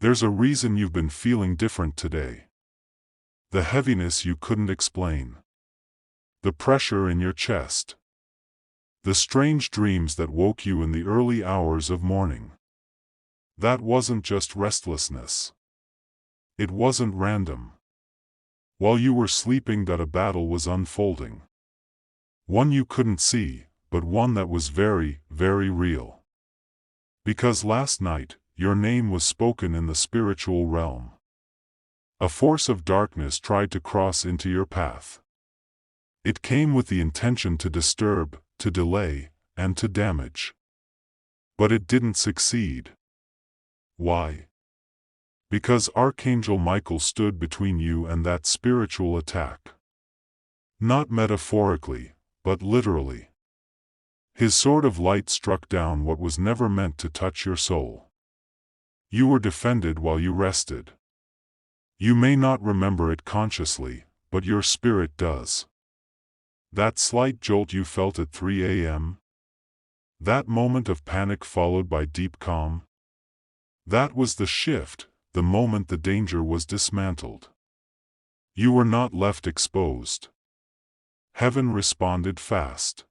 There's a reason you've been feeling different today. The heaviness you couldn't explain. The pressure in your chest. The strange dreams that woke you in the early hours of morning. That wasn't just restlessness. It wasn't random. While you were sleeping, that a battle was unfolding. One you couldn't see, but one that was very, very real. Because last night, your name was spoken in the spiritual realm. A force of darkness tried to cross into your path. It came with the intention to disturb, to delay, and to damage. But it didn't succeed. Why? Because Archangel Michael stood between you and that spiritual attack. Not metaphorically, but literally. His sword of light struck down what was never meant to touch your soul. You were defended while you rested. You may not remember it consciously, but your spirit does. That slight jolt you felt at 3 a.m.? That moment of panic followed by deep calm? That was the shift, the moment the danger was dismantled. You were not left exposed. Heaven responded fast.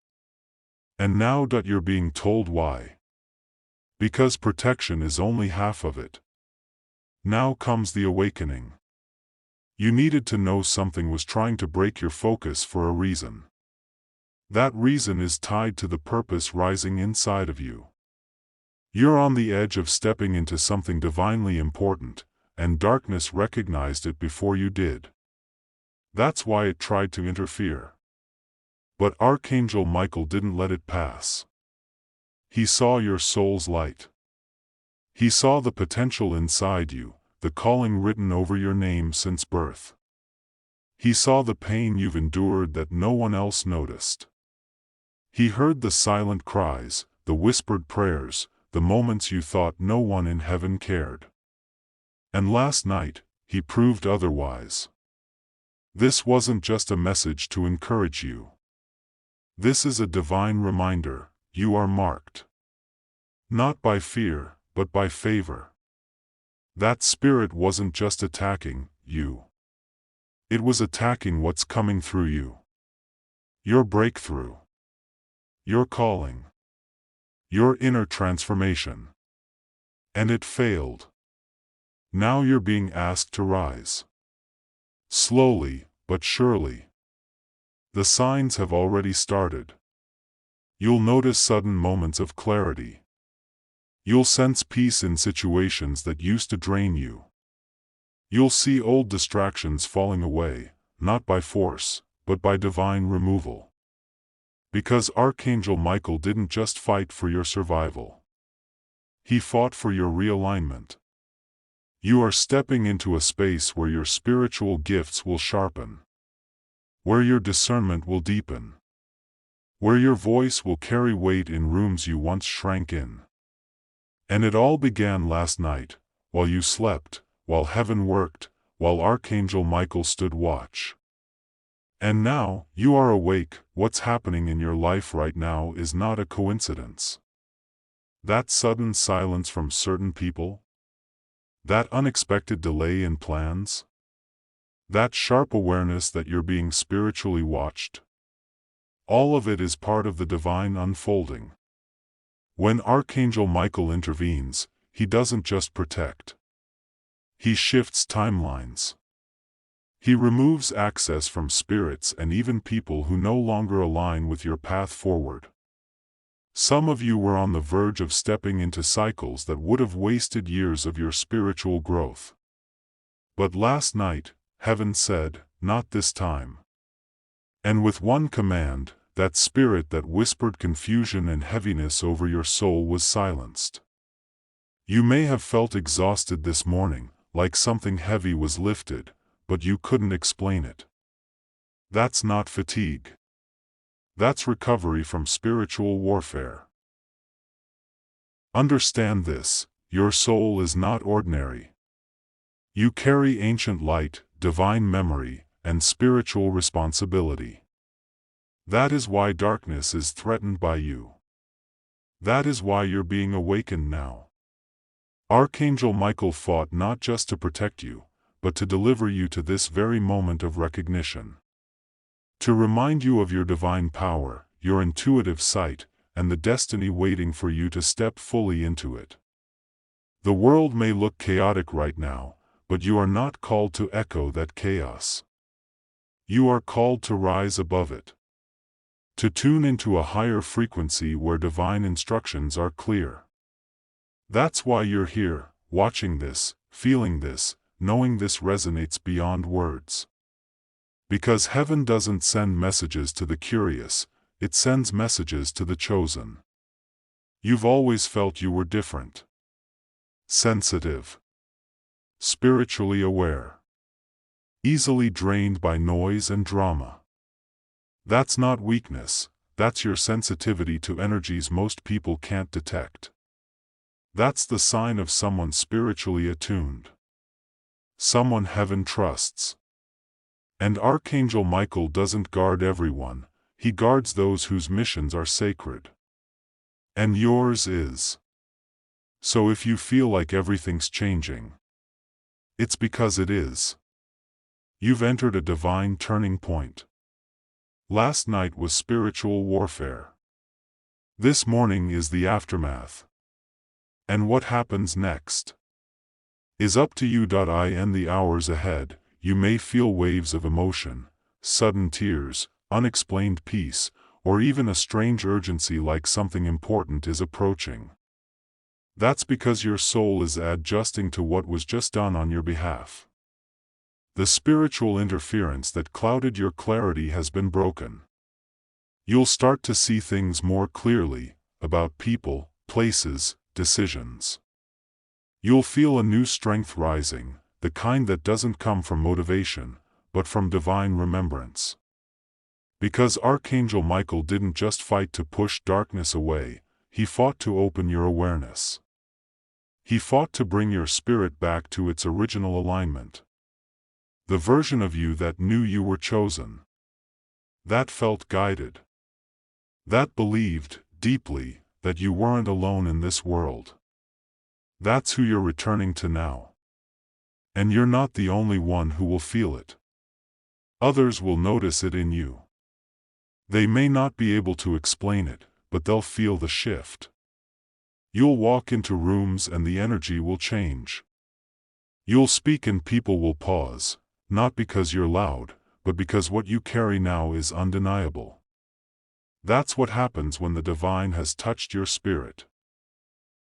And now that you're being told why. Because protection is only half of it. Now comes the awakening. You needed to know something was trying to break your focus for a reason. That reason is tied to the purpose rising inside of you. You're on the edge of stepping into something divinely important, and darkness recognized it before you did. That's why it tried to interfere. But Archangel Michael didn't let it pass. He saw your soul's light. He saw the potential inside you, the calling written over your name since birth. He saw the pain you've endured that no one else noticed. He heard the silent cries, the whispered prayers, the moments you thought no one in heaven cared. And last night, he proved otherwise. This wasn't just a message to encourage you. This is a divine reminder, you are marked. Not by fear, but by favor. That spirit wasn't just attacking you. It was attacking what's coming through you. Your breakthrough. Your calling. Your inner transformation. And it failed. Now you're being asked to rise. Slowly, but surely. The signs have already started. You'll notice sudden moments of clarity. You'll sense peace in situations that used to drain you. You'll see old distractions falling away, not by force, but by divine removal. Because Archangel Michael didn't just fight for your survival. He fought for your realignment. You are stepping into a space where your spiritual gifts will sharpen. Where your discernment will deepen. Where your voice will carry weight in rooms you once shrank in. And it all began last night, while you slept, while heaven worked, while Archangel Michael stood watch. And now, you are awake. What's happening in your life right now is not a coincidence. That sudden silence from certain people? That unexpected delay in plans? That sharp awareness that you're being spiritually watched? All of it is part of the divine unfolding. When Archangel Michael intervenes, he doesn't just protect. He shifts timelines. He removes access from spirits and even people who no longer align with your path forward. Some of you were on the verge of stepping into cycles that would have wasted years of your spiritual growth. But last night, heaven said, "Not this time." And with one command, that spirit that whispered confusion and heaviness over your soul was silenced. You may have felt exhausted this morning, like something heavy was lifted, but you couldn't explain it. That's not fatigue. That's recovery from spiritual warfare. Understand this, your soul is not ordinary. You carry ancient light, divine memory, and spiritual responsibility. That is why darkness is threatened by you. That is why you're being awakened now. Archangel Michael fought not just to protect you, but to deliver you to this very moment of recognition. To remind you of your divine power, your intuitive sight, and the destiny waiting for you to step fully into it. The world may look chaotic right now, but you are not called to echo that chaos. You are called to rise above it. To tune into a higher frequency where divine instructions are clear. That's why you're here, watching this, feeling this, knowing this resonates beyond words. Because heaven doesn't send messages to the curious, it sends messages to the chosen. You've always felt you were different. Sensitive. Spiritually aware. Easily drained by noise and drama. That's not weakness, that's your sensitivity to energies most people can't detect. That's the sign of someone spiritually attuned. Someone heaven trusts. And Archangel Michael doesn't guard everyone, he guards those whose missions are sacred. And yours is. So if you feel like everything's changing, it's because it is. You've entered a divine turning point. Last night was spiritual warfare. This morning is the aftermath. And what happens next is up to you. In the hours ahead, you may feel waves of emotion, sudden tears, unexplained peace, or even a strange urgency like something important is approaching. That's because your soul is adjusting to what was just done on your behalf. The spiritual interference that clouded your clarity has been broken. You'll start to see things more clearly, about people, places, decisions. You'll feel a new strength rising, the kind that doesn't come from motivation, but from divine remembrance. Because Archangel Michael didn't just fight to push darkness away, he fought to open your awareness. He fought to bring your spirit back to its original alignment. The version of you that knew you were chosen. That felt guided. That believed, deeply, that you weren't alone in this world. That's who you're returning to now. And you're not the only one who will feel it. Others will notice it in you. They may not be able to explain it, but they'll feel the shift. You'll walk into rooms and the energy will change. You'll speak and people will pause, not because you're loud, but because what you carry now is undeniable. That's what happens when the divine has touched your spirit.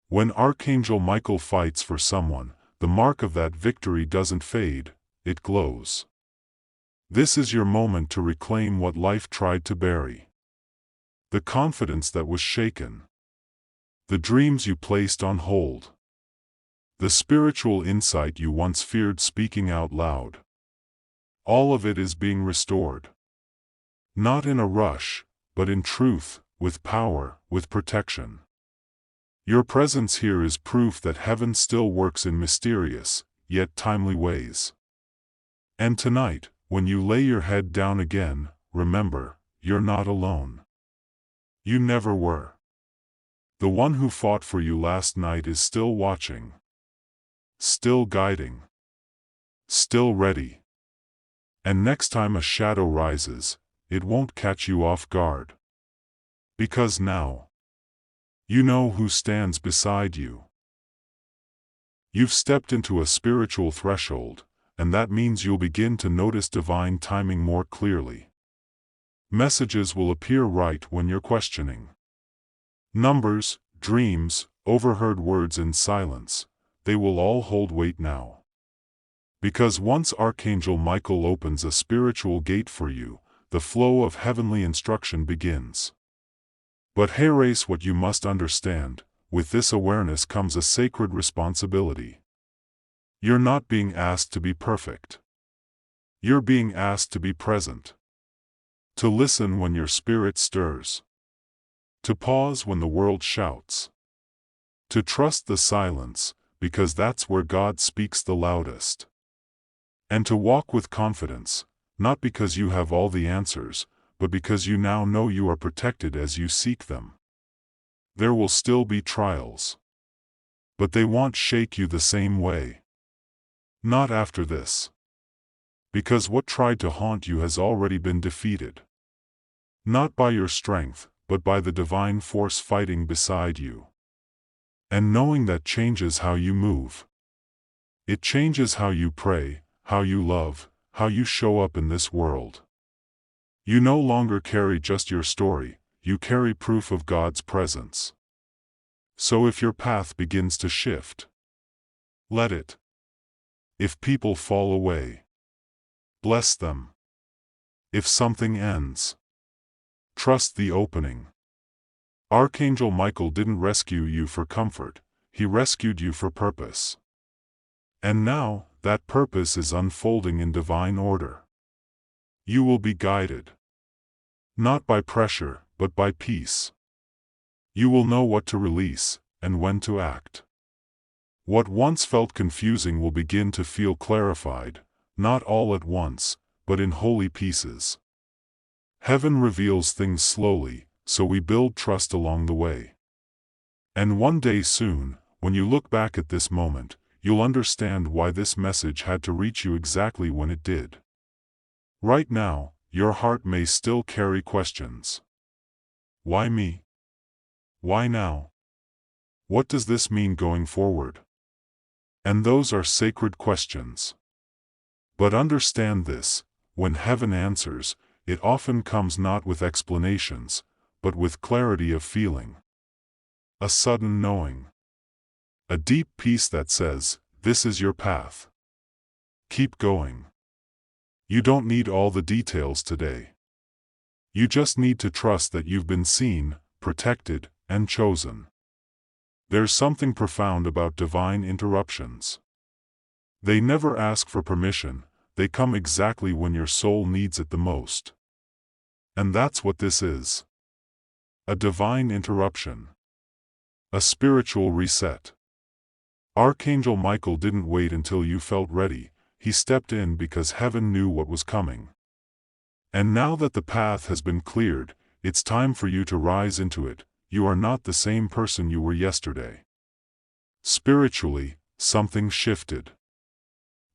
When Archangel Michael fights for someone, the mark of that victory doesn't fade, it glows. This is your moment to reclaim what life tried to bury. The confidence that was shaken. The dreams you placed on hold. The spiritual insight you once feared speaking out loud. All of it is being restored. Not in a rush, but in truth, with power, with protection. Your presence here is proof that heaven still works in mysterious, yet timely ways. And tonight, when you lay your head down again, remember, you're not alone. You never were. The one who fought for you last night is still watching. Still guiding. Still ready. And next time a shadow rises, it won't catch you off guard. Because now, you know who stands beside you. You've stepped into a spiritual threshold, and that means you'll begin to notice divine timing more clearly. Messages will appear right when you're questioning. Numbers, dreams, overheard words in silence, they will all hold weight now. Because once Archangel Michael opens a spiritual gate for you, the flow of heavenly instruction begins. But here's what you must understand, with this awareness comes a sacred responsibility. You're not being asked to be perfect. You're being asked to be present. To listen when your spirit stirs. To pause when the world shouts. To trust the silence, because that's where God speaks the loudest. And to walk with confidence, not because you have all the answers, but because you now know you are protected as you seek them. There will still be trials. But they won't shake you the same way. Not after this. Because what tried to haunt you has already been defeated. Not by your strength, but by the divine force fighting beside you. And knowing that changes how you move. It changes how you pray, how you love, how you show up in this world. You no longer carry just your story, you carry proof of God's presence. So if your path begins to shift, let it. If people fall away, bless them. If something ends, trust the opening. Archangel Michael didn't rescue you for comfort, he rescued you for purpose. And now, that purpose is unfolding in divine order. You will be guided. Not by pressure, but by peace. You will know what to release, and when to act. What once felt confusing will begin to feel clarified, not all at once, but in holy pieces. Heaven reveals things slowly, so we build trust along the way. And one day soon, when you look back at this moment, you'll understand why this message had to reach you exactly when it did. Right now, your heart may still carry questions. Why me? Why now? What does this mean going forward? And those are sacred questions. But understand this, when heaven answers, it often comes not with explanations, but with clarity of feeling. A sudden knowing. A deep peace that says, this is your path. Keep going. You don't need all the details today. You just need to trust that you've been seen, protected, and chosen. There's something profound about divine interruptions. They never ask for permission, they come exactly when your soul needs it the most. And that's what this is. A divine interruption. A spiritual reset. Archangel Michael didn't wait until you felt ready, he stepped in because heaven knew what was coming. And now that the path has been cleared, it's time for you to rise into it. You are not the same person you were yesterday. Spiritually, something shifted.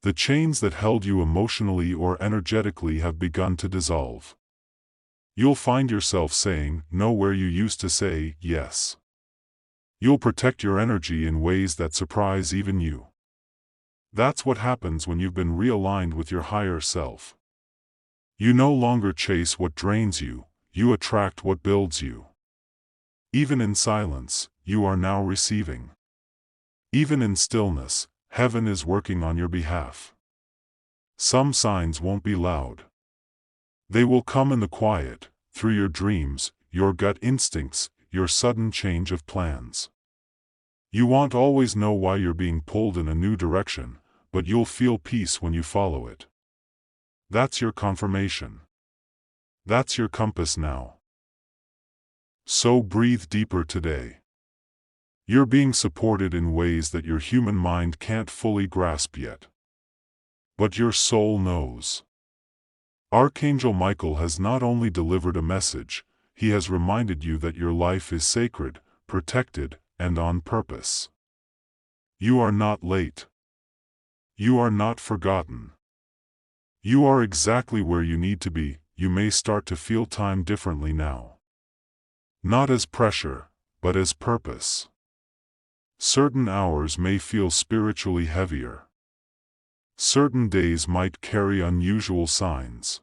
The chains that held you emotionally or energetically have begun to dissolve. You'll find yourself saying no where you used to say yes. You'll protect your energy in ways that surprise even you. That's what happens when you've been realigned with your higher self. You no longer chase what drains you, you attract what builds you. Even in silence, you are now receiving. Even in stillness, heaven is working on your behalf. Some signs won't be loud. They will come in the quiet, through your dreams, your gut instincts, your sudden change of plans. You won't always know why you're being pulled in a new direction, but you'll feel peace when you follow it. That's your confirmation. That's your compass now. So breathe deeper today. You're being supported in ways that your human mind can't fully grasp yet. But your soul knows. Archangel Michael has not only delivered a message, he has reminded you that your life is sacred, protected, and on purpose. You are not late. You are not forgotten. You are exactly where you need to be. You may start to feel time differently now. Not as pressure, but as purpose. Certain hours may feel spiritually heavier. Certain days might carry unusual signs.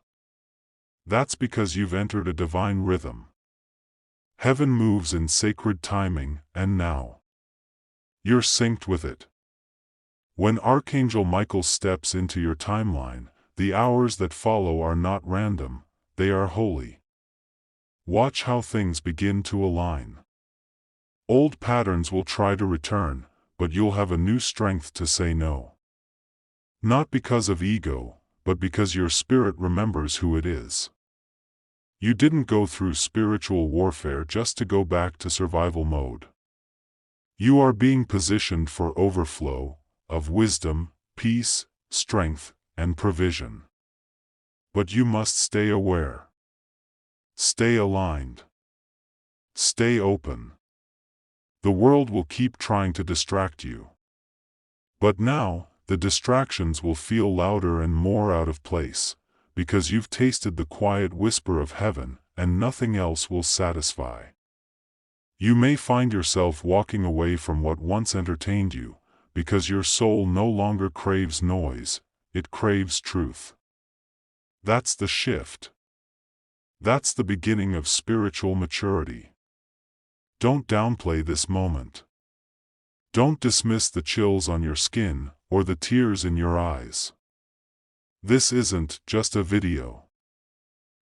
That's because you've entered a divine rhythm. Heaven moves in sacred timing, and now you're synced with it. When Archangel Michael steps into your timeline, the hours that follow are not random, they are holy. Watch how things begin to align. Old patterns will try to return, but you'll have a new strength to say no. Not because of ego, but because your spirit remembers who it is. You didn't go through spiritual warfare just to go back to survival mode. You are being positioned for overflow of wisdom, peace, strength, and provision. But you must stay aware. Stay aligned. Stay open. The world will keep trying to distract you. But now, the distractions will feel louder and more out of place, because you've tasted the quiet whisper of heaven, and nothing else will satisfy. You may find yourself walking away from what once entertained you, because your soul no longer craves noise, it craves truth. That's the shift. That's the beginning of spiritual maturity. Don't downplay this moment. Don't dismiss the chills on your skin, or the tears in your eyes. This isn't just a video.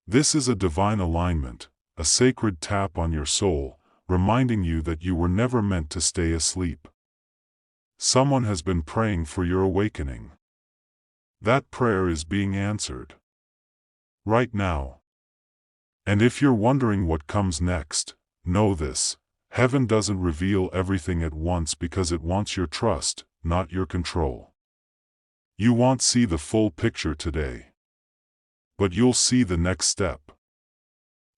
This is a divine alignment, a sacred tap on your soul, reminding you that you were never meant to stay asleep. Someone has been praying for your awakening. That prayer is being answered. Right now. And if you're wondering what comes next, know this: heaven doesn't reveal everything at once because it wants your trust, not your control. You won't see the full picture today. But you'll see the next step.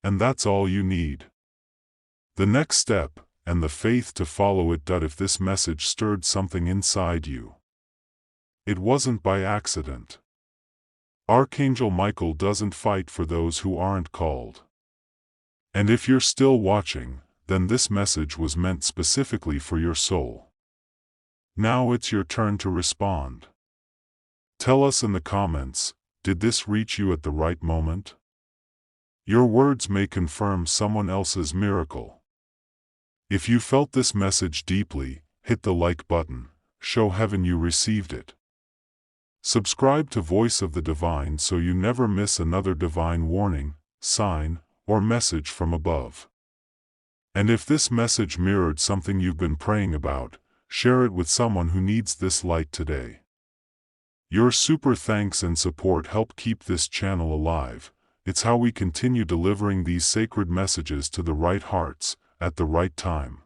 And that's all you need. The next step, and the faith to follow it. If this message stirred something inside you, it wasn't by accident. Archangel Michael doesn't fight for those who aren't called. And if you're still watching, then this message was meant specifically for your soul. Now it's your turn to respond. Tell us in the comments, did this reach you at the right moment? Your words may confirm someone else's miracle. If you felt this message deeply, hit the like button, show heaven you received it. Subscribe to Voice of the Divine so you never miss another divine warning, sign, or message from above. And if this message mirrored something you've been praying about, share it with someone who needs this light today. Your super thanks and support help keep this channel alive. It's how we continue delivering these sacred messages to the right hearts, at the right time.